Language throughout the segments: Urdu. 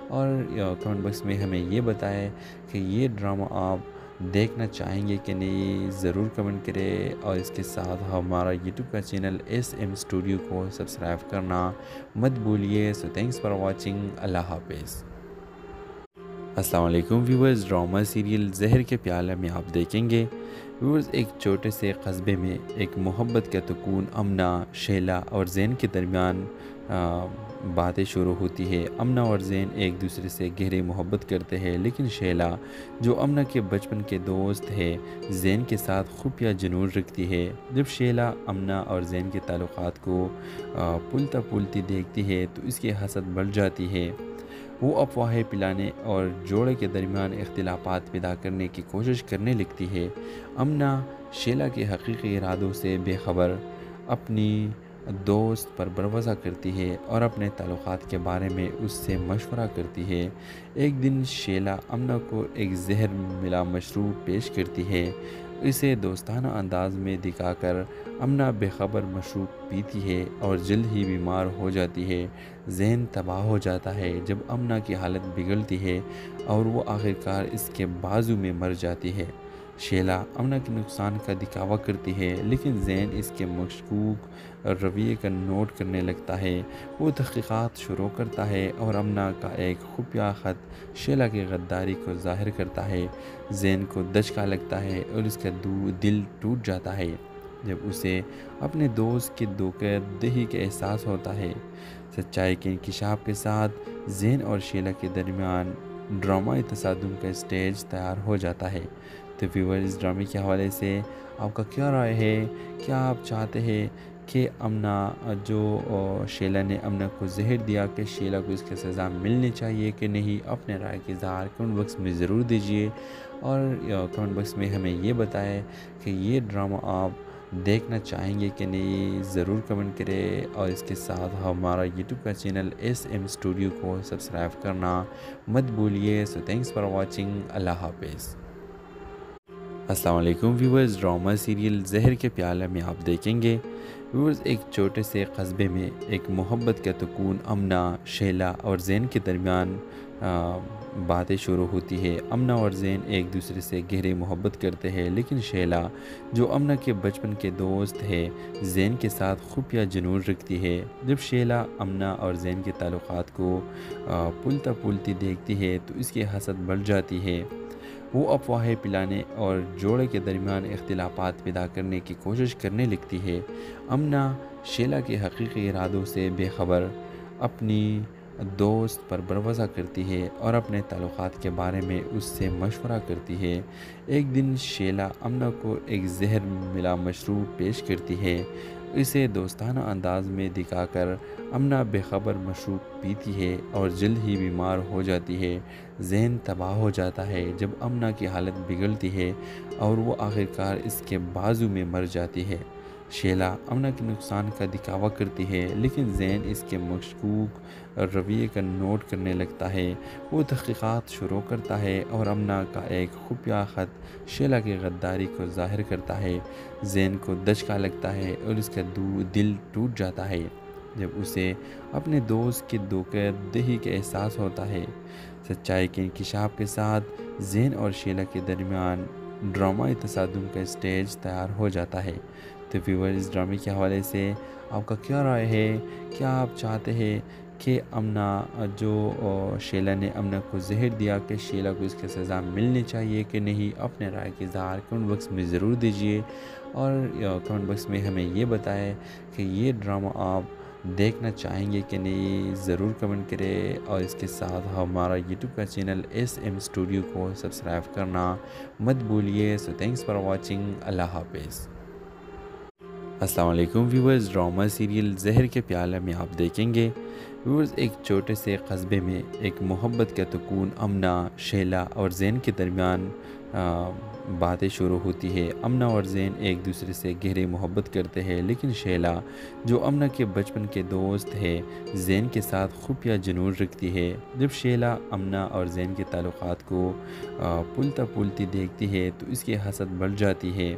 اور کمنٹ باکس میں ہمیں یہ بتائیں کہ یہ ڈرامہ آپ دیکھنا چاہیں گے کہ نہیں، ضرور کمنٹ کریں، اور اس کے ساتھ ہمارا یوٹیوب کا چینل ایس ایم اسٹوڈیو کو سبسکرائب کرنا مت بھولیے۔ سو تھینکس فار واچنگ، اللہ حافظ۔ السلام علیکم ویورز، ڈرامہ سیریل زہر کے پیالے میں آپ دیکھیں گے ویورز، ایک چھوٹے سے قصبے میں ایک محبت کا سکون امنہ، شیلا اور زین کے درمیان باتیں شروع ہوتی ہے۔ امنہ اور زین ایک دوسرے سے گہری محبت کرتے ہیں، لیکن شیلا جو امنہ کے بچپن کے دوست ہے زین کے ساتھ خفیہ جنون رکھتی ہے۔ جب شیلا امنہ اور زین کے تعلقات کو پلتا پلتی دیکھتی ہے تو اس کی حسد بڑھ جاتی ہے۔ وہ افواہیں پلانے اور جوڑے کے درمیان اختلافات پیدا کرنے کی کوشش کرنے لگتی ہے۔ امنہ شیلا کے حقیقی ارادوں سے بے خبر اپنی دوست پر بھروسہ کرتی ہے اور اپنے تعلقات کے بارے میں اس سے مشورہ کرتی ہے۔ ایک دن شیلا امنہ کو ایک زہر ملا مشروب پیش کرتی ہے۔ اسے دوستانہ انداز میں دکھا کر امنہ بے خبر مشروب پیتی ہے اور جلد ہی بیمار ہو جاتی ہے۔ ذہن تباہ ہو جاتا ہے جب امنہ کی حالت بگڑتی ہے اور وہ آخرکار اس کے بازو میں مر جاتی ہے۔ شیلا امنہ کے نقصان کا دکھاوا کرتی ہے، لیکن زین اس کے مشکوک رویے کا نوٹ کرنے لگتا ہے۔ وہ تحقیقات شروع کرتا ہے اور امنہ کا ایک خفیہ خط شیلا کی غداری کو ظاہر کرتا ہے۔ زین کو دھچکا لگتا ہے اور اس کا دل ٹوٹ جاتا ہے جب اسے اپنے دوست کی دھوکہ دہی کا احساس ہوتا ہے۔ سچائی کے انکشاف کے ساتھ زین اور شیلا کے درمیان ڈرامائی تصادم کا اسٹیج تیار ہو جاتا ہے۔ تو ویور، اس ڈرامے کے حوالے سے آپ کا کیا رائے ہے؟ کیا آپ چاہتے ہیں کہ شیلا نے امنہ کو زہر دیا کہ شیلا کو اس کی سزا ملنی چاہیے کہ نہیں؟ اپنے رائے کی اظہار کمنٹ باکس میں ضرور دیجیے، اور کمنٹ باکس میں ہمیں یہ بتائیں کہ یہ ڈرامہ آپ دیکھنا چاہیں گے کہ نہیں، ضرور کمنٹ کریں، اور اس کے ساتھ ہمارا یوٹیوب کا چینل ایس ایم اسٹوڈیو کو سبسکرائب کرنا مت بھولیے۔ سو تھینکس فار واچنگ، اللہ حافظ۔ السلام علیکم ویورز، ڈرامہ سیریل زہر کے پیالے میں آپ دیکھیں گے ویورز، ایک چھوٹے سے قصبے میں ایک محبت کا سکون امنہ، شیلا اور زین کے درمیان باتیں شروع ہوتی ہے۔ امنہ اور زین ایک دوسرے سے گہری محبت کرتے ہیں، لیکن شیلا جو امنہ کے بچپن کے دوست ہے زین کے ساتھ خفیہ جنون رکھتی ہے۔ جب شیلا امنہ اور زین کے تعلقات کو پلتا پلتی دیکھتی ہے تو اس کی حسد بڑھ جاتی ہے۔ وہ افواہیں پلانے اور جوڑے کے درمیان اختلافات پیدا کرنے کی کوشش کرنے لگتی ہے۔ امنہ شیلا کے حقیقی ارادوں سے بے خبر اپنی دوست پر بھروسہ کرتی ہے اور اپنے تعلقات کے بارے میں اس سے مشورہ کرتی ہے۔ ایک دن شیلا امنہ کو ایک زہر ملا مشروب پیش کرتی ہے۔ اسے دوستانہ انداز میں دکھا کر امنہ بے خبر مشروب پیتی ہے اور جلد ہی بیمار ہو جاتی ہے۔ ذہن تباہ ہو جاتا ہے جب امنہ کی حالت بگڑتی ہے اور وہ آخرکار اس کے بازو میں مر جاتی ہے۔ شیلا امنہ کے نقصان کا دکھاوا کرتی ہے، لیکن زین اس کے مشکوک رویے کا نوٹ کرنے لگتا ہے۔ وہ تحقیقات شروع کرتا ہے اور امنہ کا ایک خفیہ خط شیلا کی غداری کو ظاہر کرتا ہے۔ زین کو دھچکا لگتا ہے اور اس کا دل ٹوٹ جاتا ہے جب اسے اپنے دوست کی دھوکہ دہی کا احساس ہوتا ہے۔ سچائی کے انکشاف کے ساتھ زین اور شیلا کے درمیان ڈرامائی تصادم کا اسٹیج تیار ہو جاتا ہے۔ تو ویور، اس ڈرامے کے حوالے سے آپ کا کیا رائے ہے؟ کیا آپ چاہتے ہیں کہ شیلا نے امنہ کو زہر دیا کہ شیلا کو اس کی سزا ملنی چاہیے کہ نہیں؟ اپنے رائے کی اظہار کمنٹ باکس میں ضرور دیجیے، اور کمنٹ باکس میں ہمیں یہ بتائیں کہ یہ ڈرامہ آپ دیکھنا چاہیں گے کہ نہیں، ضرور کمنٹ کریں، اور اس کے ساتھ ہمارا یوٹیوب کا چینل ایس ایم اسٹوڈیو کو سبسکرائب کرنا مت بھولیے۔ سو تھینکس فار واچنگ، اللہ حافظ۔ السلام علیکم ویورز، ڈرامہ سیریل زہر کے پیالے میں آپ دیکھیں گے ویورز، ایک چھوٹے سے قصبے میں ایک محبت کا سکون امنہ، شیلا اور زین کے درمیان باتیں شروع ہوتی ہے۔ امنہ اور زین ایک دوسرے سے گہری محبت کرتے ہیں، لیکن شیلا جو امنہ کے بچپن کے دوست ہے زین کے ساتھ خفیہ جنون رکھتی ہے۔ جب شیلا امنہ اور زین کے تعلقات کو پلتا پلتی دیکھتی ہے تو اس کی حسد بڑھ جاتی ہے۔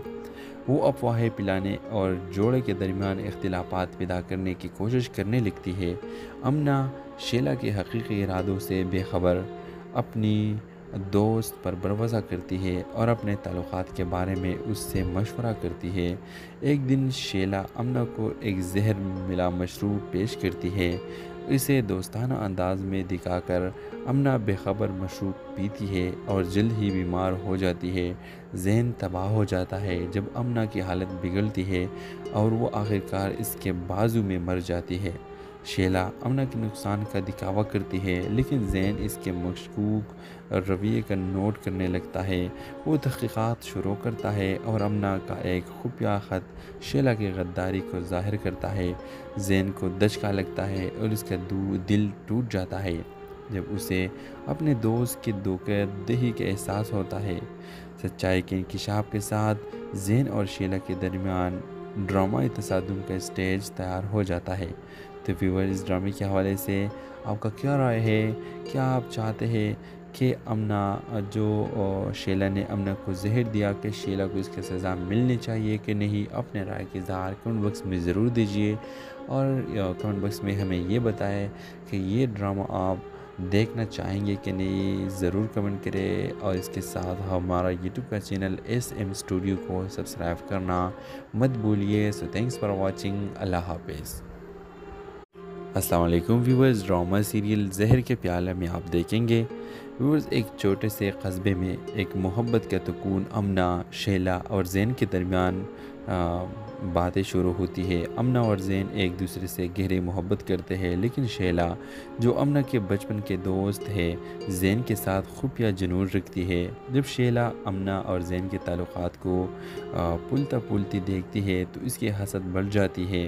وہ افواہیں پلانے اور جوڑے کے درمیان اختلافات پیدا کرنے کی کوشش کرنے لگتی ہے۔ امنا شیلا کے حقیقی ارادوں سے بے خبر اپنی دوست پر بھروسہ کرتی ہے اور اپنے تعلقات کے بارے میں اس سے مشورہ کرتی ہے۔ ایک دن شیلا امنا کو ایک زہر ملا مشروب پیش کرتی ہے۔ اسے دوستانہ انداز میں دکھا کر امنا بے خبر مشروب پیتی ہے اور جلد ہی بیمار ہو جاتی ہے۔ ذہن تباہ ہو جاتا ہے جب امنا کی حالت بگڑتی ہے اور وہ آخرکار اس کے بازو میں مر جاتی ہے۔ شیلا امنا کے نقصان کا دکھاوا کرتی ہے لیکن ذہن اس کے مشکوک رویے کا نوٹ کرنے لگتا ہے۔ وہ تحقیقات شروع کرتا ہے اور امنا کا ایک خفیہ خط شیلا کی غداری کو ظاہر کرتا ہے۔ ذہن کو دھچکا لگتا ہے اور اس کا دل ٹوٹ جاتا ہے جب اسے اپنے دوست کی دھوکہ دہی کا احساس ہوتا ہے۔ سچائی کے انکشاف کے ساتھ ذہن اور شیلا کے درمیان ڈرامائی تصادم کا اسٹیج تیار ہو جاتا ہے۔ تو ویور، اس ڈرامے کے حوالے سے آپ کا کیا رائے ہے؟ کیا آپ چاہتے ہیں کہ امنا شیلا نے امنا کو زہر دیا کہ شیلا کو اس کی سزا ملنی چاہیے کہ نہیں؟ اپنے رائے کی اظہار کمنٹ باکس میں ضرور دیجیے اور کمنٹ باکس میں ہمیں یہ بتائیں کہ یہ ڈرامہ آپ دیکھنا چاہیں گے کہ نہیں، ضرور کمنٹ کریں اور اس کے ساتھ ہمارا یوٹیوب کا چینل SM اسٹوڈیو کو سبسکرائب کرنا مت بھولیے۔ سو تھینکس فار واچنگ۔ اللہ حافظ۔ السلام علیکم ویورز، ڈرامہ سیریل زہر کے پیالے میں آپ دیکھیں گے ویورز، ایک چھوٹے سے قصبے میں ایک محبت کا تکون امنا، شیلا اور زین کے درمیان باتیں شروع ہوتی ہے۔ امنا اور زین ایک دوسرے سے گہری محبت کرتے ہیں لیکن شیلا، جو امنا کے بچپن کے دوست ہے، زین کے ساتھ خفیہ جنون رکھتی ہے۔ جب شیلا امنا اور زین کے تعلقات کو پلتا پلتی دیکھتی ہے تو اس کی حسد بڑھ جاتی ہے۔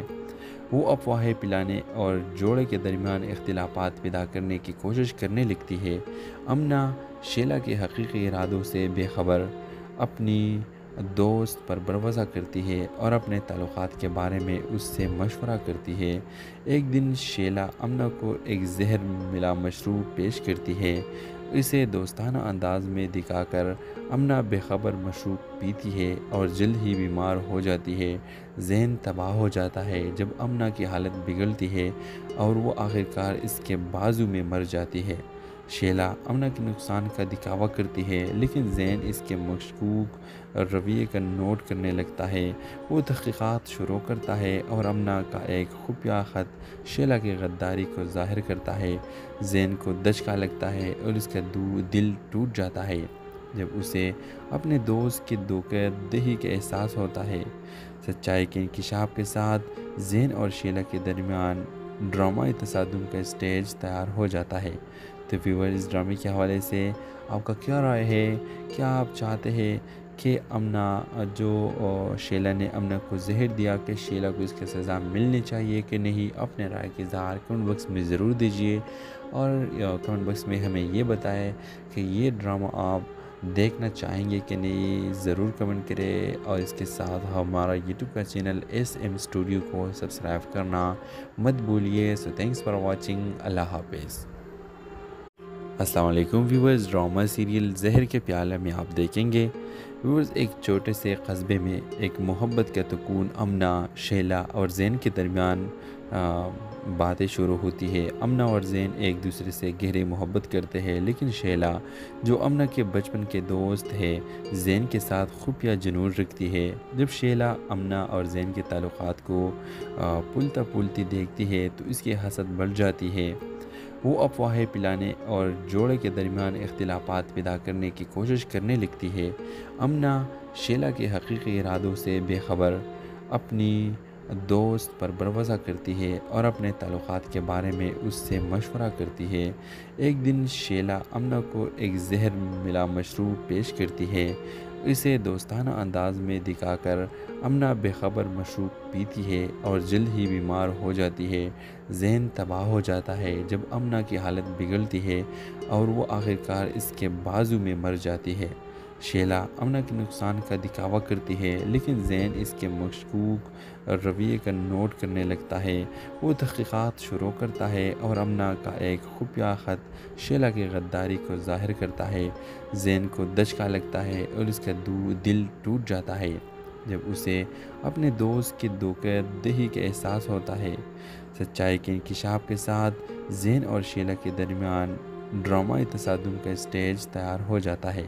وہ افواہیں پلانے اور جوڑے کے درمیان اختلافات پیدا کرنے کی کوشش کرنے لگتی ہے۔ امنا شیلا کے حقیقی ارادوں سے بے خبر اپنی دوست پر بھروسہ کرتی ہے اور اپنے تعلقات کے بارے میں اس سے مشورہ کرتی ہے۔ ایک دن شیلا امنا کو ایک زہر ملا مشروب پیش کرتی ہے۔ اسے دوستانہ انداز میں دکھا کر امنا بے خبر مشروب پیتی ہے اور جلد ہی بیمار ہو جاتی ہے۔ ذہن تباہ ہو جاتا ہے جب امنا کی حالت بگڑتی ہے اور وہ آخرکار اس کے بازو میں مر جاتی ہے۔ شیلا امنا کے نقصان کا دکھاوا کرتی ہے لیکن ذہن اس کے مشکوک رویے کا نوٹ کرنے لگتا ہے۔ وہ تحقیقات شروع کرتا ہے اور امنا کا ایک خفیہ خط شیلا کی غداری کو ظاہر کرتا ہے۔ ذہن کو دھچکا لگتا ہے اور اس کا دل ٹوٹ جاتا ہے جب اسے اپنے دوست کی دھوکہ دہی کا احساس ہوتا ہے۔ سچائی کے انکشاف کے ساتھ زین اور شیلا کے درمیان ڈرامائی تصادم کا اسٹیج تیار ہو جاتا ہے۔ تو ویور، اس ڈرامے کے حوالے سے آپ کا کیا رائے ہے؟ کیا آپ چاہتے ہیں کہ امنا شیلا نے امنا کو زہر دیا کہ شیلا کو اس کی سزا ملنی چاہیے کہ نہیں؟ اپنے رائے کی اظہار کمنٹ باکس میں ضرور دیجیے اور کمنٹ باکس میں ہمیں یہ بتائیں کہ یہ ڈرامہ آپ دیکھنا چاہیں گے کہ نہیں، ضرور کمنٹ کریں اور اس کے ساتھ ہمارا یوٹیوب کا چینل SM اسٹوڈیو کو سبسکرائب کرنا مت بھولیے۔ سو تھینکس فار واچنگ۔ اللہ حافظ۔ السلام علیکم ویورز، ڈرامہ سیریل زہر کے پیالے میں آپ دیکھیں گے ویورز، ایک چھوٹے سے قصبے میں ایک محبت کا تکون امنا، شیلا اور زین کے درمیان باتیں شروع ہوتی ہے۔ امنا اور زین ایک دوسرے سے گہری محبت کرتے ہیں لیکن شیلا، جو امنا کے بچپن کے دوست ہے، زین کے ساتھ خفیہ جنون رکھتی ہے۔ جب شیلا امنا اور زین کے تعلقات کو پلتا پلتی دیکھتی ہے تو اس کی حسد بڑھ جاتی ہے۔ وہ افواہیں پلانے اور جوڑے کے درمیان اختلافات پیدا کرنے کی کوشش کرنے لگتی ہے۔ امنا شیلا کے حقیقی ارادوں سے بے خبر اپنی دوست پر بھروسہ کرتی ہے اور اپنے تعلقات کے بارے میں اس سے مشورہ کرتی ہے۔ ایک دن شیلا امنا کو ایک زہر ملا مشروب پیش کرتی ہے۔ اسے دوستانہ انداز میں دکھا کر امنا بے خبر مشروب پیتی ہے اور جلد ہی بیمار ہو جاتی ہے۔ ذہن تباہ ہو جاتا ہے جب امنا کی حالت بگڑتی ہے اور وہ آخرکار اس کے بازو میں مر جاتی ہے۔ شیلا امنا کے نقصان کا دکھاوا کرتی ہے لیکن ذہن اس کے مشکوک رویے کا نوٹ کرنے لگتا ہے۔ وہ تحقیقات شروع کرتا ہے اور امنا کا ایک خفیہ خط شیلا کی غداری کو ظاہر کرتا ہے۔ ذہن کو دھچکا لگتا ہے اور اس کا دل ٹوٹ جاتا ہے جب اسے اپنے دوست کی دھوکہ دہی کا احساس ہوتا ہے۔ سچائی کے انکشاف کے ساتھ زین اور شیلا کے درمیان ڈرامائی تصادم کا اسٹیج تیار ہو جاتا ہے۔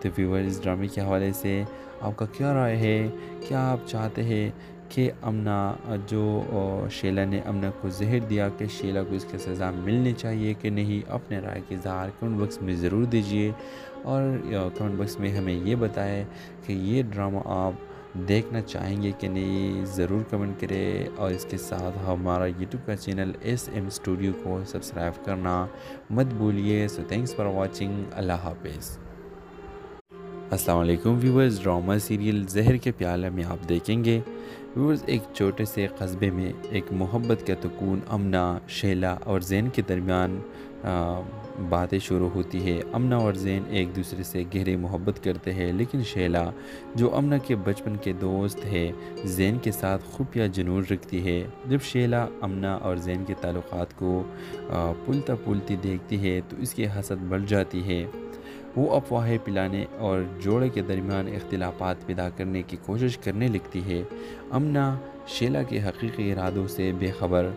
تو ویور اس ڈرامے کے حوالے سے آپ کا کیا رائے ہے؟ کیا آپ چاہتے ہیں کہ شیلا نے امنا کو زہر دیا کہ شیلا کو اس کی سزا ملنی چاہیے کہ نہیں؟ اپنے رائے کی اظہار کمنٹ باکس میں ضرور دیجیے، اور کمنٹ باکس میں ہمیں یہ بتائیں کہ یہ ڈرامہ آپ دیکھنا چاہیں گے کہ نہیں، ضرور کمنٹ کریں، اور اس کے ساتھ ہمارا یوٹیوب کا چینل SM اسٹوڈیو کو سبسکرائب کرنا مت بھولیے۔ سو تھینکس فار واچنگ، اللہ حافظ۔ السلام علیکم ویورز، ڈرامہ سیریل زہر کے پیالے میں آپ دیکھیں گے ویورز، ایک چھوٹے سے قصبے میں ایک محبت کا سکون امنا، شیلا اور زین کے درمیان باتیں شروع ہوتی ہے۔ امنا اور زین ایک دوسرے سے گہری محبت کرتے ہیں، لیکن شیلا جو امنا کے بچپن کے دوست ہے زین کے ساتھ خفیہ جنون رکھتی ہے۔ جب شیلا امنا اور زین کے تعلقات کو پلتا پلتی دیکھتی ہے تو اس کی حسد بڑھ جاتی ہے۔ وہ افواہیں پھیلانے اور جوڑے کے درمیان اختلافات پیدا کرنے کی کوشش کرنے لگتی ہے۔ امنا شیلا کے حقیقی ارادوں سے بے خبر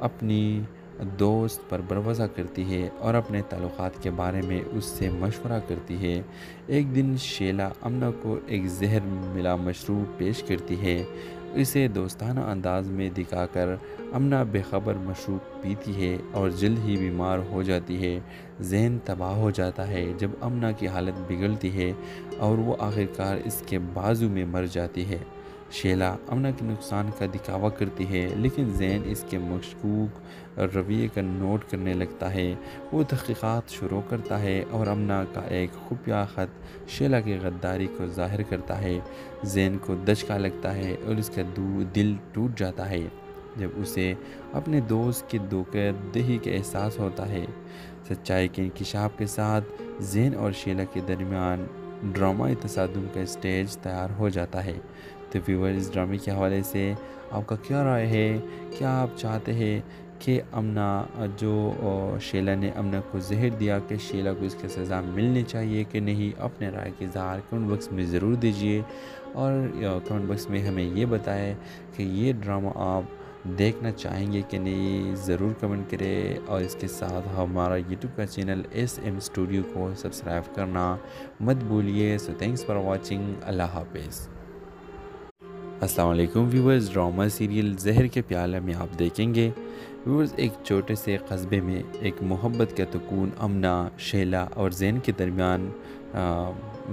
اپنی دوست پر بھروسہ کرتی ہے اور اپنے تعلقات کے بارے میں اس سے مشورہ کرتی ہے۔ ایک دن شیلا امنا کو ایک زہر ملا مشروب پیش کرتی ہے۔ اسے دوستانہ انداز میں دکھا کر امنا بے خبر مشروب پیتی ہے اور جلد ہی بیمار ہو جاتی ہے۔ ذہن تباہ ہو جاتا ہے جب امنا کی حالت بگڑتی ہے اور وہ آخرکار اس کے بازو میں مر جاتی ہے۔ شیلا امنا کے نقصان کا دکھاوا کرتی ہے، لیکن زین اس کے مشکوک رویے کا نوٹ کرنے لگتا ہے۔ وہ تحقیقات شروع کرتا ہے اور امنا کا ایک خفیہ خط شیلا کی غداری کو ظاہر کرتا ہے۔ زین کو دھچکا لگتا ہے اور اس کا دل ٹوٹ جاتا ہے جب اسے اپنے دوست کی دھوکہ دہی کا احساس ہوتا ہے۔ سچائی کے انکشاف کے ساتھ زین اور شیلا کے درمیان ڈرامائی تصادم کا اسٹیج تیار ہو جاتا ہے۔ تو ویور اس ڈرامے کے حوالے سے آپ کا کیا رائے ہے؟ کیا آپ چاہتے ہیں کہ شیلا نے امنا کو زہر دیا کہ شیلا کو اس کی سزا ملنی چاہیے کہ نہیں؟ اپنے رائے کی اظہار کمنٹ باکس میں ضرور دیجیے، اور کمنٹ باکس میں ہمیں یہ بتائیں کہ یہ ڈرامہ آپ دیکھنا چاہیں گے کہ نہیں، ضرور کمنٹ کریں، اور اس کے ساتھ ہمارا یوٹیوب کا چینل SM اسٹوڈیو کو سبسکرائب کرنا مت بھولیے۔ سو تھینکس فار واچنگ، اللہ حافظ۔ السلام علیکم ویورز، ڈرامہ سیریل زہر کے پیالے میں آپ دیکھیں گے ویورز، ایک چھوٹے سے قصبے میں ایک محبت کا سکون امنا، شیلا اور زین کے درمیان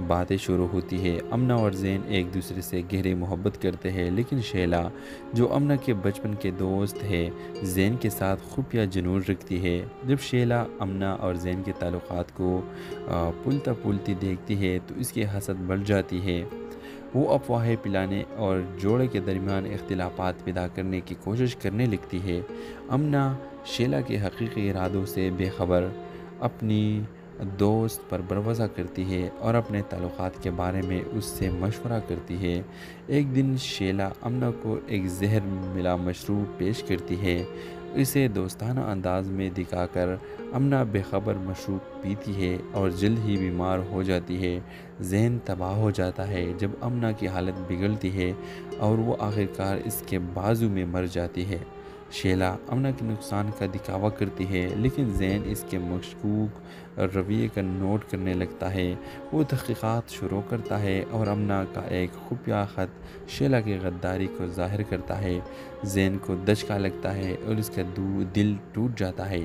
باتیں شروع ہوتی ہے۔ امنا اور زین ایک دوسرے سے گہری محبت کرتے ہیں، لیکن شیلا جو امنا کے بچپن کے دوست ہے زین کے ساتھ خفیہ جنون رکھتی ہے۔ جب شیلا امنا اور زین کے تعلقات کو پلتا پلتی دیکھتی ہے تو اس کی حسد بڑھ جاتی ہے۔ وہ افواہیں پھیلانے اور جوڑے کے درمیان اختلافات پیدا کرنے کی کوشش کرنے لگتی ہے۔ امنا شیلا کے حقیقی ارادوں سے بے خبر اپنی دوست پر بھروسہ کرتی ہے اور اپنے تعلقات کے بارے میں اس سے مشورہ کرتی ہے۔ ایک دن شیلا امنا کو ایک زہر ملا مشروب پیش کرتی ہے۔ اسے دوستانہ انداز میں دکھا کر امنا بے خبر مشروب پیتی ہے اور جلد ہی بیمار ہو جاتی ہے۔ ذہن تباہ ہو جاتا ہے جب امنا کی حالت بگڑتی ہے اور وہ آخرکار اس کے بازو میں مر جاتی ہے۔ شیلا امنا کے نقصان کا دکھاوا کرتی ہے، لیکن زین اس کے مشکوک رویے کا نوٹ کرنے لگتا ہے۔ وہ تحقیقات شروع کرتا ہے اور امنا کا ایک خفیہ خط شیلا کی غداری کو ظاہر کرتا ہے۔ زین کو دھچکا لگتا ہے اور اس کا دل ٹوٹ جاتا ہے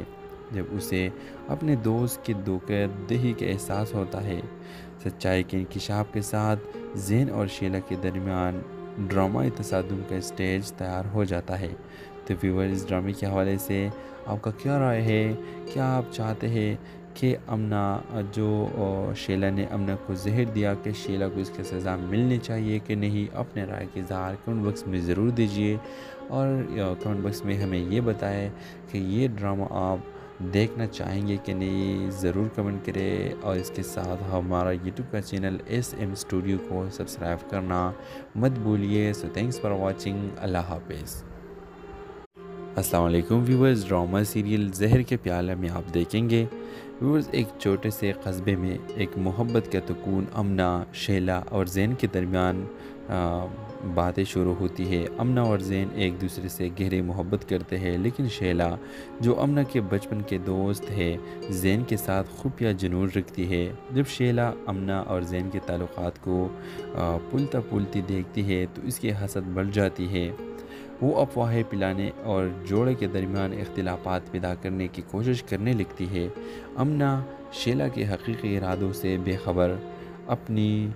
جب اسے اپنے دوست کی دھوکہ دہی کا احساس ہوتا ہے۔ سچائی کے انکشاف کے ساتھ زین اور شیلا کے درمیان ڈرامائی تصادم کا اسٹیج تیار ہو جاتا ہے۔ تو ویور اس ڈرامے کے حوالے سے آپ کا کیا رائے ہے؟ کیا آپ چاہتے ہیں کہ شیلا نے امنا کو زہر دیا کہ شیلا کو اس کی سزا ملنی چاہیے کہ نہیں؟ اپنے رائے کی اظہار کمنٹ باکس میں ضرور دیجیے، اور کمنٹ باکس میں ہمیں یہ بتائیں کہ یہ ڈرامہ آپ دیکھنا چاہیں گے کہ نہیں، ضرور کمنٹ کریں، اور اس کے ساتھ ہمارا یوٹیوب کا چینل SM اسٹوڈیو کو سبسکرائب کرنا مت بھولیے۔ سو تھینکس فار واچنگ، اللہ حافظ۔ السلام علیکم ویورز، ڈرامہ سیریل زہر کے پیالے میں آپ دیکھیں گے ویورز ایک چھوٹے سے قصبے میں ایک محبت کا سکون امنا، شیلا اور زین کے درمیان باتیں شروع ہوتی ہے۔ امنا اور زین ایک دوسرے سے گہری محبت کرتے ہیں، لیکن شیلا جو امنا کے بچپن کے دوست ہے زین کے ساتھ خفیہ جنون رکھتی ہے۔ جب شیلا امنا اور زین کے تعلقات کو پھولتا پھولتی دیکھتی ہے تو اس کی حسد بڑھ جاتی ہے۔ وہ افواہیں پلانے اور جوڑے کے درمیان اختلافات پیدا کرنے کی کوشش کرنے لگتی ہے۔ امنا شیلا کے حقیقی ارادوں سے بے خبر اپنی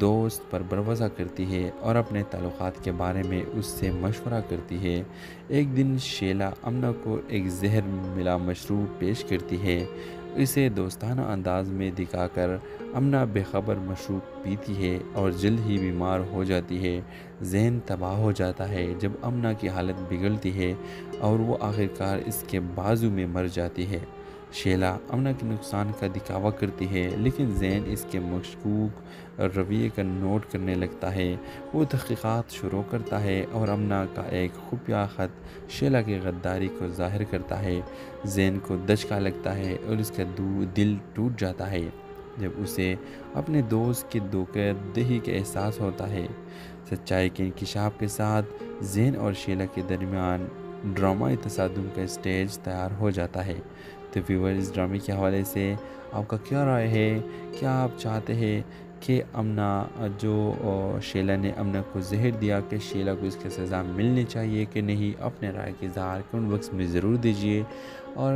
دوست پر بھروسہ کرتی ہے اور اپنے تعلقات کے بارے میں اس سے مشورہ کرتی ہے۔ ایک دن شیلا امنا کو ایک زہر ملا مشروب پیش کرتی ہے۔ اسے دوستانہ انداز میں دکھا کر امنا بے خبر مشروب پیتی ہے اور جلد ہی بیمار ہو جاتی ہے۔ ذہن تباہ ہو جاتا ہے جب امنا کی حالت بگڑتی ہے اور وہ آخرکار اس کے بازو میں مر جاتی ہے۔ شیلا امنا کے نقصان کا دکھاوا کرتی ہے، لیکن زین اس کے مشکوک رویے کا نوٹ کرنے لگتا ہے۔ وہ تحقیقات شروع کرتا ہے اور امنا کا ایک خفیہ خط شیلا کی غداری کو ظاہر کرتا ہے۔ زین کو دھچکا لگتا ہے اور اس کا دل ٹوٹ جاتا ہے جب اسے اپنے دوست کی دھوکہ دہی کا احساس ہوتا ہے۔ سچائی کے انکشاف کے ساتھ زین اور شیلا کے درمیان ڈرامائی تصادم کا اسٹیج تیار ہو جاتا ہے۔ تو ویور اس ڈرامے کے حوالے سے آپ کا کیا رائے ہے؟ کیا آپ چاہتے ہیں کہ امنا جو شیلا نے امنا کو زہر دیا کہ شیلا کو اس کی سزا ملنی چاہیے کہ نہیں؟ اپنے رائے کے اظہار کمنٹ باکس میں ضرور دیجیے، اور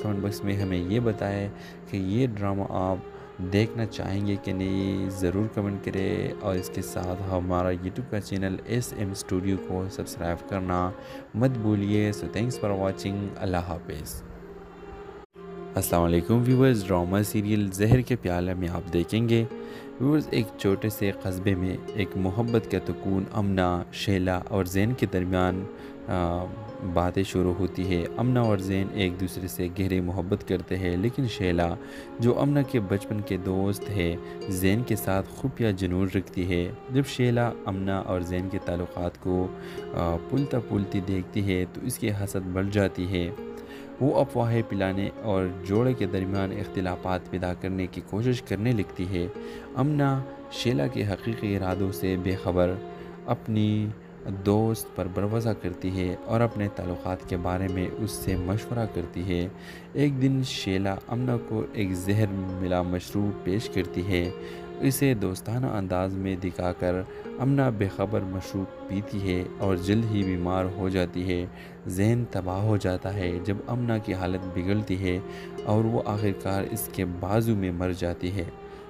کمنٹ باکس میں ہمیں یہ بتائیں کہ یہ ڈرامہ آپ دیکھنا چاہیں گے کہ نہیں، ضرور کمنٹ کریں۔ اور اس کے ساتھ ہمارا یوٹیوب کا چینل SM اسٹوڈیو کو سبسکرائب کرنا مت بھولیے۔ سو تھینکس فار واچنگ، اللہ حافظ۔ السلام علیکم ویورز، ڈرامہ سیریل زہر کے پیالے میں آپ دیکھیں گے ویورز ایک چھوٹے سے قصبے میں ایک محبت کا سکون امنا، شیلا اور زین کے درمیان باتیں شروع ہوتی ہے۔ امنا اور زین ایک دوسرے سے گہری محبت کرتے ہیں، لیکن شیلا جو امنا کے بچپن کے دوست ہے زین کے ساتھ خفیہ جنون رکھتی ہے۔ جب شیلا امنا اور زین کے تعلقات کو پھولتا پھولتی دیکھتی ہے تو اس کی حسد بڑھ جاتی ہے۔ وہ افواہیں پلانے اور جوڑے کے درمیان اختلافات پیدا کرنے کی کوشش کرنے لگتی ہے۔ امنا شیلا کے حقیقی ارادوں سے بے خبر اپنی دوست پر بھروسہ کرتی ہے اور اپنے تعلقات کے بارے میں اس سے مشورہ کرتی ہے۔ ایک دن شیلا امنا کو ایک زہر ملا مشروب پیش کرتی ہے۔ اسے دوستانہ انداز میں دکھا کر امنا بے خبر مشروب پیتی ہے اور جلد ہی بیمار ہو جاتی ہے۔ ذہن تباہ ہو جاتا ہے جب امنا کی حالت بگڑتی ہے اور وہ آخرکار اس کے بازو میں مر جاتی ہے۔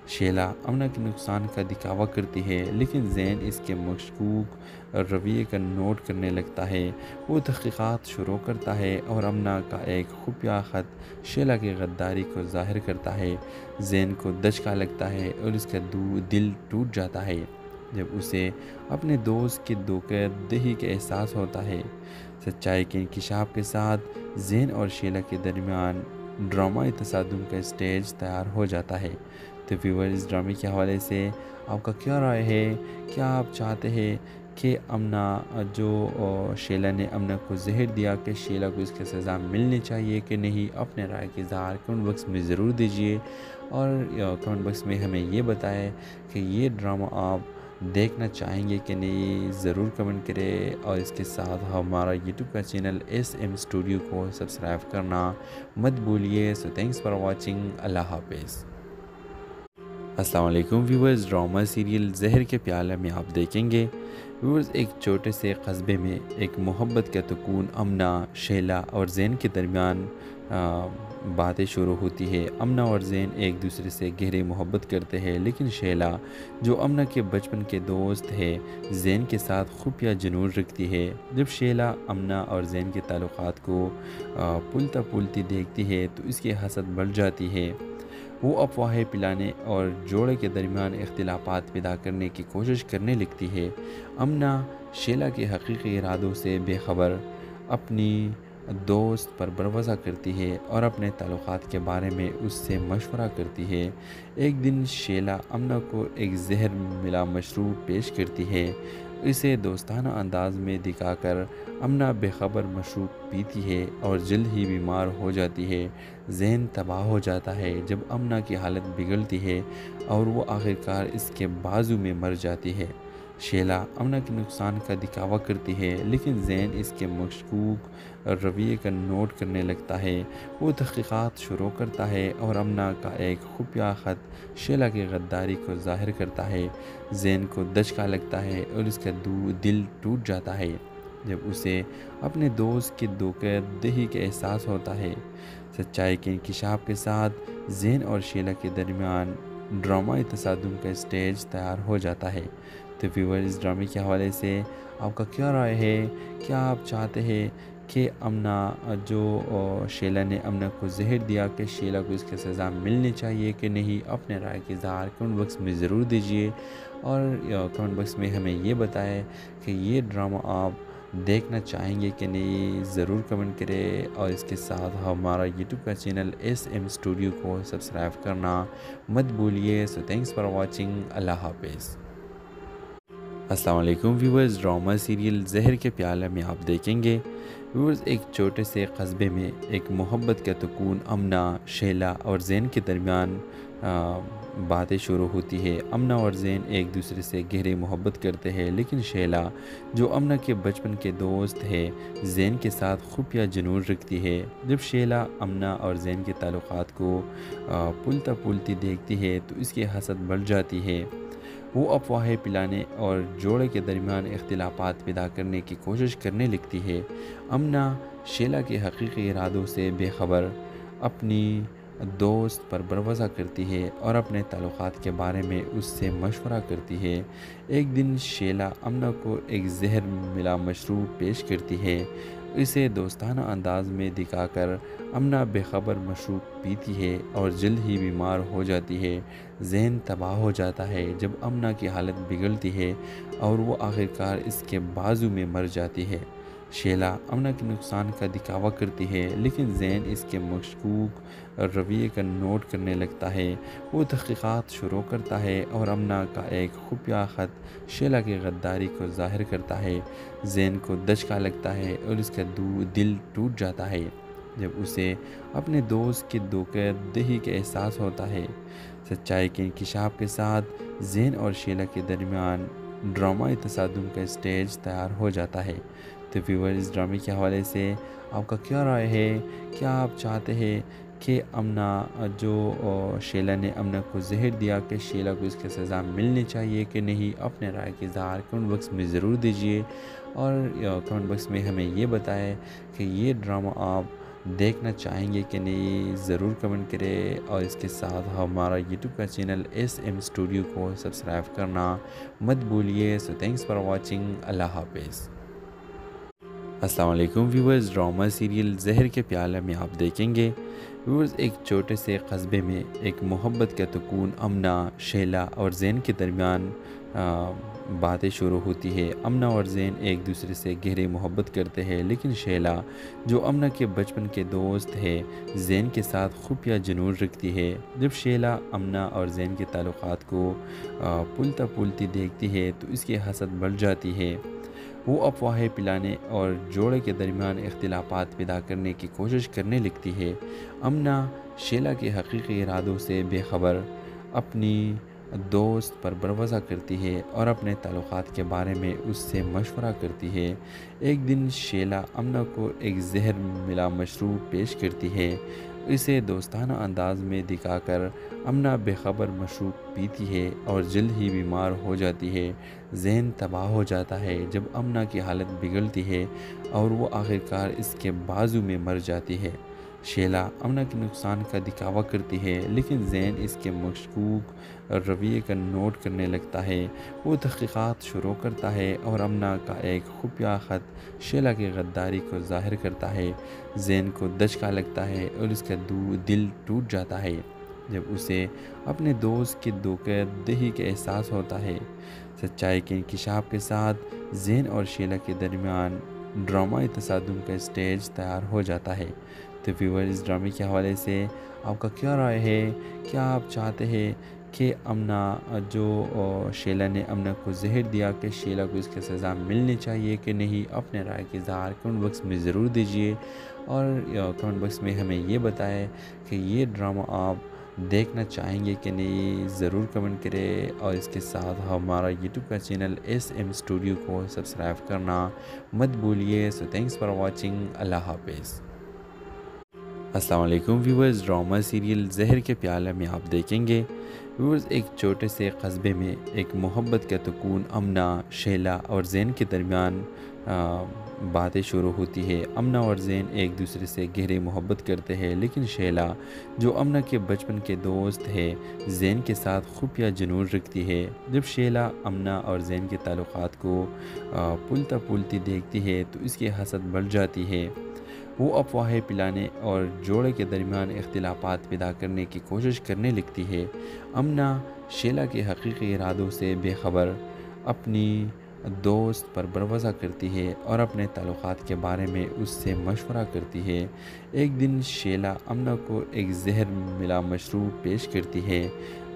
شیلا امنا کے نقصان کا دکھاوا کرتی ہے، لیکن زین اس کے مشکوک رویے کا نوٹ کرنے لگتا ہے۔ وہ تحقیقات شروع کرتا ہے اور امنا کا ایک خفیہ خط شیلا کی غداری کو ظاہر کرتا ہے۔ زین کو دھچکا لگتا ہے اور اس کا دل ٹوٹ جاتا ہے جب اسے اپنے دوست کی دھوکہ دہی کا احساس ہوتا ہے۔ سچائی کے انکشاف کے ساتھ زین اور شیلا کے درمیان ڈرامائی تصادم کا اسٹیج تیار ہو جاتا ہے۔ تو ویور اس ڈرامے کے حوالے سے آپ کا کیا رائے ہے؟ کیا آپ چاہتے ہیں کہ امنا جو شیلا نے امنا کو زہر دیا کہ شیلا کو اس کی سزا ملنی چاہیے کہ نہیں؟ اپنے رائے کے اظہار کمنٹ باکس میں ضرور دیجیے، اور کمنٹ باکس میں ہمیں یہ بتائیں کہ یہ ڈرامہ آپ دیکھنا چاہیں گے کہ نہیں، ضرور کمنٹ کریں۔ اور اس کے ساتھ ہمارا یوٹیوب کا چینل SM اسٹوڈیو کو سبسکرائب کرنا مت بھولیے۔ سو تھینکس فار واچنگ، اللہ حافظ۔ السلام علیکم ویورز، ڈرامہ سیریل زہر کے پیالے میں آپ دیکھیں گے ویورز ایک چھوٹے سے قصبے میں ایک محبت کا سکون امنا، شیلا اور زین کے درمیان باتیں شروع ہوتی ہے۔ امنا اور زین ایک دوسرے سے گہری محبت کرتے ہیں، لیکن شیلا جو امنا کے بچپن کے دوست ہے زین کے ساتھ خفیہ جنون رکھتی ہے۔ جب شیلا امنا اور زین کے تعلقات کو پھولتا پھولتی دیکھتی ہے تو اس کی حسد بڑھ جاتی ہے۔ وہ افواہیں پلانے اور جوڑے کے درمیان اختلافات پیدا کرنے کی کوشش کرنے لگتی ہے۔ امنا شیلا کے حقیقی ارادوں سے بے خبر اپنی دوست پر بھروسہ کرتی ہے اور اپنے تعلقات کے بارے میں اس سے مشورہ کرتی ہے۔ ایک دن شیلا امنا کو ایک زہر ملا مشروب پیش کرتی ہے۔ اسے دوستانہ انداز میں دکھا کر امنا بے خبر مشروب پیتی ہے اور جلد ہی بیمار ہو جاتی ہے۔ ذہن تباہ ہو جاتا ہے جب امنا کی حالت بگڑتی ہے اور وہ آخرکار اس کے بازو میں مر جاتی ہے۔ شیلا امنا کے نقصان کا دکھاوا کرتی ہے لیکن ذہن اس کے مشکوک رویے کا نوٹ کرنے لگتا ہے۔ وہ تحقیقات شروع کرتا ہے اور امنا کا ایک خفیہ خط شیلا کی غداری کو ظاہر کرتا ہے۔ ذہن کو دھچکا لگتا ہے اور اس کا دل ٹوٹ جاتا ہے جب اسے اپنے دوست کی دھوکہ دہی کا احساس ہوتا ہے۔ سچائی کے انکشاف کے ساتھ ذہن اور شیلا کے درمیان ڈرامائی تصادم کا اسٹیج تیار ہو جاتا ہے۔ تو ویور اس ڈرامے کے حوالے سے آپ کا کیا رائے ہے؟ کیا آپ چاہتے ہیں کہ امنا شیلا نے امنا کو زہر دیا کہ شیلا کو اس کی سزا ملنی چاہیے کہ نہیں؟ اپنے رائے کی اظہار کمنٹ باکس میں ضرور دیجیے اور کمنٹ باکس میں ہمیں یہ بتائیں کہ یہ ڈرامہ آپ دیکھنا چاہیں گے کہ نہیں، ضرور کمنٹ کریں اور اس کے ساتھ ہمارا یوٹیوب کا چینل SM اسٹوڈیو کو سبسکرائب کرنا مت بھولیے۔ سو تھینکس فار واچنگ، اللہ حافظ۔ السلام علیکم ویورز، ڈرامہ سیریل زہر کے پیالے میں آپ دیکھیں گے ویورز ایک چھوٹے سے قصبے میں ایک محبت کا سکون امنا، شیلا اور زین کے درمیان باتیں شروع ہوتی ہے۔ امنا اور زین ایک دوسرے سے گہری محبت کرتے ہیں لیکن شیلا جو امنا کے بچپن کے دوست ہے زین کے ساتھ خفیہ جنون رکھتی ہے۔ جب شیلا امنا اور زین کے تعلقات کو پلتا پلتی دیکھتی ہے تو اس کی حسد بڑھ جاتی ہے۔ وہ افواہیں پھیلانے اور جوڑے کے درمیان اختلافات پیدا کرنے کی کوشش کرنے لگتی ہے۔ امنا شیلا کے حقیقی ارادوں سے بے خبر اپنی دوست پر بھروسہ کرتی ہے اور اپنے تعلقات کے بارے میں اس سے مشورہ کرتی ہے۔ ایک دن شیلا امنا کو ایک زہر ملا مشروب پیش کرتی ہے۔ اسے دوستانہ انداز میں دکھا کر امنا بے خبر مشروب پیتی ہے اور جلد ہی بیمار ہو جاتی ہے۔ ذہن تباہ ہو جاتا ہے جب امنا کی حالت بگڑتی ہے اور وہ آخرکار اس کے بازو میں مر جاتی ہے۔ شیلا امنا کے نقصان کا دکھاوا کرتی ہے لیکن ذہن اس کے مشکوک رویے کا نوٹ کرنے لگتا ہے۔ وہ تحقیقات شروع کرتا ہے اور امنا کا ایک خفیہ خط شیلا کی غداری کو ظاہر کرتا ہے۔ ذہن کو دھچکا لگتا ہے اور اس کا دل ٹوٹ جاتا ہے جب اسے اپنے دوست کی دھوکہ دہی کا احساس ہوتا ہے۔ سچائی کے انکشاف کے ساتھ زین اور شیلا کے درمیان ڈرامائی تصادم کا اسٹیج تیار ہو جاتا ہے۔ تو ویور اس ڈرامے کے حوالے سے آپ کا کیا رائے ہے؟ کیا آپ چاہتے ہیں کہ امنا شیلا نے امنا کو زہر دیا کہ شیلا کو اس کی سزا ملنی چاہیے کہ نہیں؟ اپنے رائے کی اظہار کمنٹ باکس میں ضرور دیجیے اور کمنٹ باکس میں ہمیں یہ بتائیں کہ یہ ڈرامہ آپ دیکھنا چاہیں گے کہ نہیں، ضرور کمنٹ کریں اور اس کے ساتھ ہمارا یوٹیوب کا چینل SM اسٹوڈیو کو سبسکرائب کرنا مت بھولیے۔ سو تھینکس فار واچنگ، اللہ حافظ۔ السلام علیکم ویورز، ڈرامہ سیریل زہر کے پیالے میں آپ دیکھیں گے ویورز ایک چھوٹے سے قصبے میں ایک محبت کا سکون امنا، شیلا اور زین کے درمیان باتیں شروع ہوتی ہے۔ امنا اور زین ایک دوسرے سے گہری محبت کرتے ہیں لیکن شیلا جو امنا کے بچپن کے دوست ہے زین کے ساتھ خفیہ جنون رکھتی ہے۔ جب شیلا امنا اور زین کے تعلقات کو پلتا پلتی دیکھتی ہے تو اس کی حسد بڑھ جاتی ہے۔ وہ افواہیں پھیلانے اور جوڑے کے درمیان اختلافات پیدا کرنے کی کوشش کرنے لگتی ہے۔ امنا شیلا کے حقیقی ارادوں سے بے خبر اپنی دوست پر بھروسہ کرتی ہے اور اپنے تعلقات کے بارے میں اس سے مشورہ کرتی ہے۔ ایک دن شیلا امنا کو ایک زہر ملا مشروب پیش کرتی ہے۔ اسے دوستانہ انداز میں دکھا کر امنا بے خبر مشروب پیتی ہے اور جلد ہی بیمار ہو جاتی ہے۔ ذہن تباہ ہو جاتا ہے جب امنا کی حالت بگڑتی ہے اور وہ آخرکار اس کے بازو میں مر جاتی ہے۔ شیلا امنا کے نقصان کا دکھاوا کرتی ہے لیکن ذہن اس کے مشکوک رویے کا نوٹ کرنے لگتا ہے۔ وہ تحقیقات شروع کرتا ہے اور امنا کا ایک خفیہ خط شیلا کی غداری کو ظاہر کرتا ہے۔ ذہن کو دھچکا لگتا ہے اور اس کا دل ٹوٹ جاتا ہے جب اسے اپنے دوست کی دھوکہ دہی کا احساس ہوتا ہے۔ سچائی کے انکشاف کے ساتھ زین اور شیلا کے درمیان ڈرامائی تصادم کا اسٹیج تیار ہو جاتا ہے۔ تو ویور اس ڈرامے کے حوالے سے آپ کا کیا رائے ہے؟ کیا آپ چاہتے ہیں کہ امنا شیلا نے امنا کو زہر دیا کہ شیلا کو اس کی سزا ملنی چاہیے کہ نہیں، اپنے رائے کی اظہار کمنٹ باکس میں ضرور دیجیے، اور کمنٹ باکس میں ہمیں یہ بتائیں کہ یہ ڈرامہ آپ دیکھنا چاہیں گے کہ نہیں، ضرور کمنٹ کریں، اور اس کے ساتھ ہمارا یوٹیوب کا چینل SM اسٹوڈیو کو سبسکرائب کرنا مت بھولیے۔ سو تھینکس فار واچنگ، اللہ حافظ۔ السلام علیکم ویورز، ڈرامہ سیریل زہر کے پیالے میں آپ دیکھیں گے ویورز، ایک چھوٹے سے قصبے میں ایک محبت کا تکون امنا، شیلا اور زین کے درمیان باتیں شروع ہوتی ہے۔ امنا اور زین ایک دوسرے سے گہری محبت کرتے ہیں، لیکن شیلا جو امنا کے بچپن کے دوست ہے زین کے ساتھ خفیہ جنون رکھتی ہے۔ جب شیلا امنا اور زین کے تعلقات کو پھولتا پھولتی دیکھتی ہے تو اس کی حسد بڑھ جاتی ہے۔ وہ افواہیں پلانے اور جوڑے کے درمیان اختلافات پیدا کرنے کی کوشش کرنے لگتی ہے۔ امنا شیلا کے حقیقی ارادوں سے بے خبر اپنی دوست پر بھروسہ کرتی ہے اور اپنے تعلقات کے بارے میں اس سے مشورہ کرتی ہے۔ ایک دن شیلا امنا کو ایک زہر ملا مشروب پیش کرتی ہے۔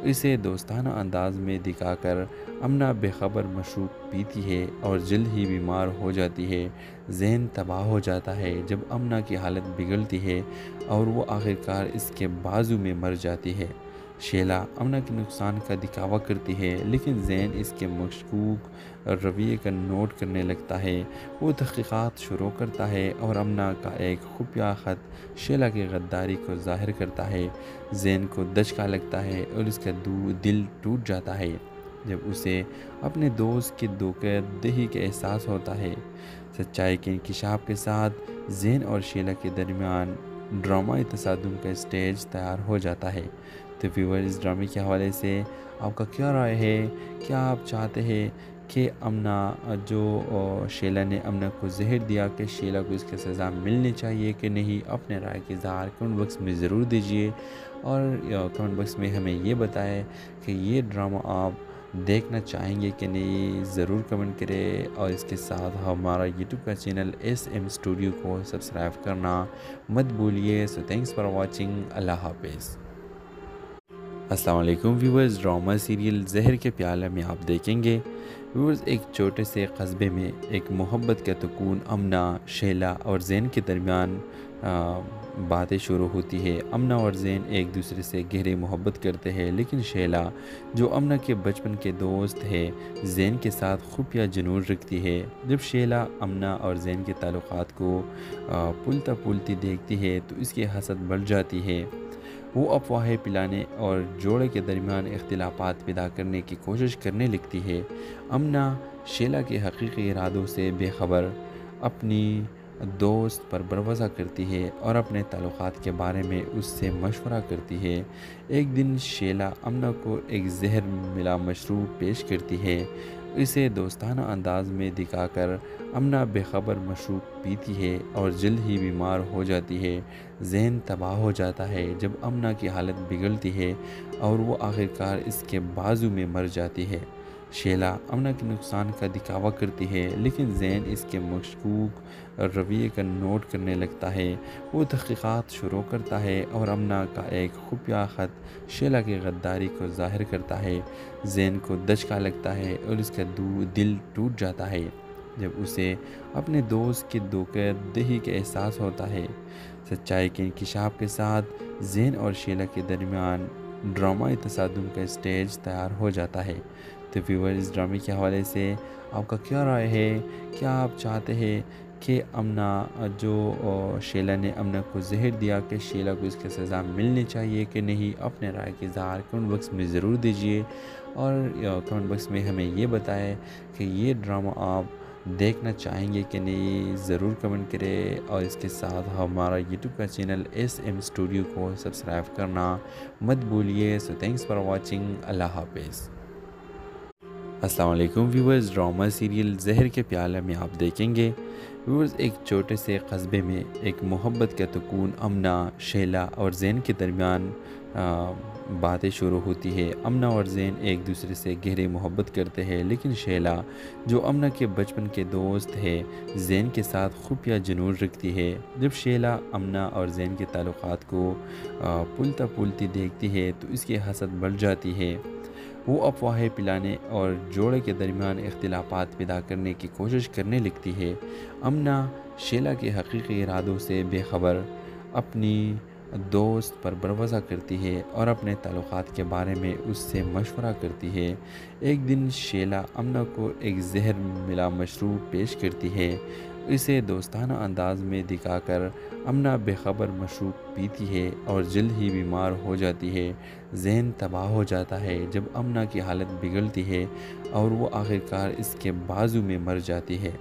اسے دوستانہ انداز میں دکھا کر امنا بے خبر مشروب پیتی ہے اور جلد ہی بیمار ہو جاتی ہے۔ ذہن تباہ ہو جاتا ہے جب امنا کی حالت بگڑتی ہے اور وہ آخرکار اس کے بازو میں مر جاتی ہے۔ شیلا امنا کے نقصان کا دکھاوا کرتی ہے، لیکن زین اس کے مشکوک رویے کا نوٹ کرنے لگتا ہے۔ وہ تحقیقات شروع کرتا ہے اور امنا کا ایک خفیہ خط شیلا کی غداری کو ظاہر کرتا ہے۔ زین کو دھچکا لگتا ہے اور اس کا دل ٹوٹ جاتا ہے جب اسے اپنے دوست کی دھوکہ دہی کا احساس ہوتا ہے۔ سچائی کے انکشاف کے ساتھ زین اور شیلا کے درمیان ڈرامائی تصادم کا اسٹیج تیار ہو جاتا ہے۔ تو ویور، اس ڈرامے کے حوالے سے آپ کا کیا رائے ہے؟ کیا آپ چاہتے ہیں کہ امنا شیلا نے امنا کو زہر دیا کہ شیلا کو اس کی سزا ملنی چاہیے کہ نہیں، اپنے رائے کی اظہار کمنٹ باکس میں ضرور دیجیے، اور کمنٹ باکس میں ہمیں یہ بتائیں کہ یہ ڈرامہ آپ دیکھنا چاہیں گے کہ نہیں، ضرور کمنٹ کریں، اور اس کے ساتھ ہمارا یوٹیوب کا چینل SM اسٹوڈیو کو سبسکرائب کرنا مت بھولیے۔ سو تھینکس فار واچنگ، اللہ حافظ۔ السلام علیکم ویورز، ڈرامہ سیریل زہر کے پیالے میں آپ دیکھیں گے ویورز، ایک چھوٹے سے قصبے میں ایک محبت کا تکون امنا، شیلا اور زین کے درمیان باتیں شروع ہوتی ہے۔ امنا اور زین ایک دوسرے سے گہری محبت کرتے ہیں، لیکن شیلا جو امنا کے بچپن کے دوست ہے زین کے ساتھ خفیہ جنون رکھتی ہے۔ جب شیلا امنا اور زین کے تعلقات کو پھولتا پھولتی دیکھتی ہے تو اس کی حسد بڑھ جاتی ہے۔ وہ افواہیں پلانے اور جوڑے کے درمیان اختلافات پیدا کرنے کی کوشش کرنے لگتی ہے۔ امنا شیلا کے حقیقی ارادوں سے بے خبر اپنی دوست پر بھروسہ کرتی ہے اور اپنے تعلقات کے بارے میں اس سے مشورہ کرتی ہے۔ ایک دن شیلا امنا کو ایک زہر ملا مشروب پیش کرتی ہے۔ اسے دوستانہ انداز میں دکھا کر امنا بے خبر مشروب پیتی ہے اور جلد ہی بیمار ہو جاتی ہے۔ ذہن تباہ ہو جاتا ہے جب امنا کی حالت بگڑتی ہے اور وہ آخرکار اس کے بازو میں مر جاتی ہے۔ شیلا امنا کے نقصان کا دکھاوا کرتی ہے، لیکن زین اس کے مشکوک رویے کا نوٹ کرنے لگتا ہے۔ وہ تحقیقات شروع کرتا ہے اور امنا کا ایک خفیہ خط شیلا کی غداری کو ظاہر کرتا ہے۔ زین کو دھچکا لگتا ہے اور اس کا دل ٹوٹ جاتا ہے جب اسے اپنے دوست کی دھوکہ دہی کا احساس ہوتا ہے۔ سچائی کے انکشاف کے ساتھ زین اور شیلا کے درمیان ڈرامائی تصادم کا اسٹیج تیار ہو جاتا ہے۔ تو ویور، اس ڈرامے کے حوالے سے آپ کا کیا رائے ہے؟ کیا آپ چاہتے ہیں کہ امنا شیلا نے امنا کو زہر دیا کہ شیلا کو اس کی سزا ملنی چاہیے کہ نہیں، اپنے رائے کی اظہار کمنٹ باکس میں ضرور دیجیے، اور کمنٹ باکس میں ہمیں یہ بتائیں کہ یہ ڈرامہ آپ دیکھنا چاہیں گے کہ نہیں، ضرور کمنٹ کریں، اور اس کے ساتھ ہمارا یوٹیوب کا چینل SM اسٹوڈیو کو سبسکرائب کرنا مت بھولیے۔ سو تھینکس فار واچنگ، اللہ حافظ۔ السلام علیکم ویورز، ڈرامہ سیریل زہر کے پیالے میں آپ دیکھیں گے ویورز، ایک چھوٹے سے قصبے میں ایک محبت کا تکون امنا، شیلا اور زین کے درمیان باتیں شروع ہوتی ہے۔ امنہ اور زین ایک دوسرے سے گہری محبت کرتے ہیں، لیکن شیلا جو امنہ کے بچپن کے دوست ہے زین کے ساتھ خفیہ جنون رکھتی ہے۔ جب شیلا امنہ اور زین کے تعلقات کو پلتا پھولتی دیکھتی ہے تو اس کی حسد بڑھ جاتی ہے۔ وہ افواہیں پلانے اور جوڑے کے درمیان اختلافات پیدا کرنے کی کوشش کرنے لگتی ہے۔ امنہ شیلا کے حقیقی ارادوں سے بے خبر اپنی دوست پر بھروسہ کرتی ہے اور اپنے تعلقات کے بارے میں اس سے مشورہ کرتی ہے۔ ایک دن شیلا امنہ کو ایک زہر ملا مشروب پیش کرتی ہے۔ اسے دوستانہ انداز میں دکھا کر امنہ بے خبر مشروب پیتی ہے اور جلد ہی بیمار ہو جاتی ہے۔ ذہن تباہ ہو جاتا ہے جب امنہ کی حالت بگڑتی ہے اور وہ آخرکار اس کے بازو میں مر جاتی ہے۔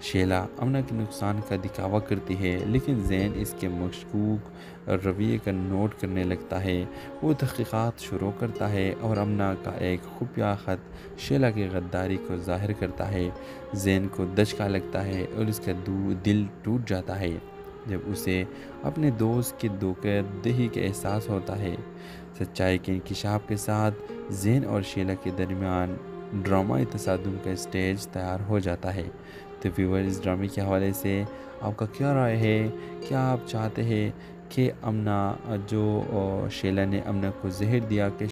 شیلا امنہ کے نقصان کا دکھاوا کرتی ہے، لیکن زین اس کے مشکوک رویے کا نوٹ کرنے لگتا ہے۔ وہ تحقیقات شروع کرتا ہے اور امنہ کا ایک خفیہ خط شیلا کی غداری کو ظاہر کرتا ہے۔ زین کو دھچکا لگتا ہے اور اس کا دل ٹوٹ جاتا ہے جب اسے اپنے دوست کی دھوکہ دہی کا احساس ہوتا ہے۔ سچائی کے انکشاف کے ساتھ زین اور شیلا کے درمیان ڈرامائی تصادم کا اسٹیج تیار ہو جاتا ہے۔ تو ویور اس ڈرامے کے حوالے سے آپ کا کیا رائے ہے؟ کیا آپ چاہتے ہیں کہ امنہ جو شیلا نے امنہ کو زہر دیا کہ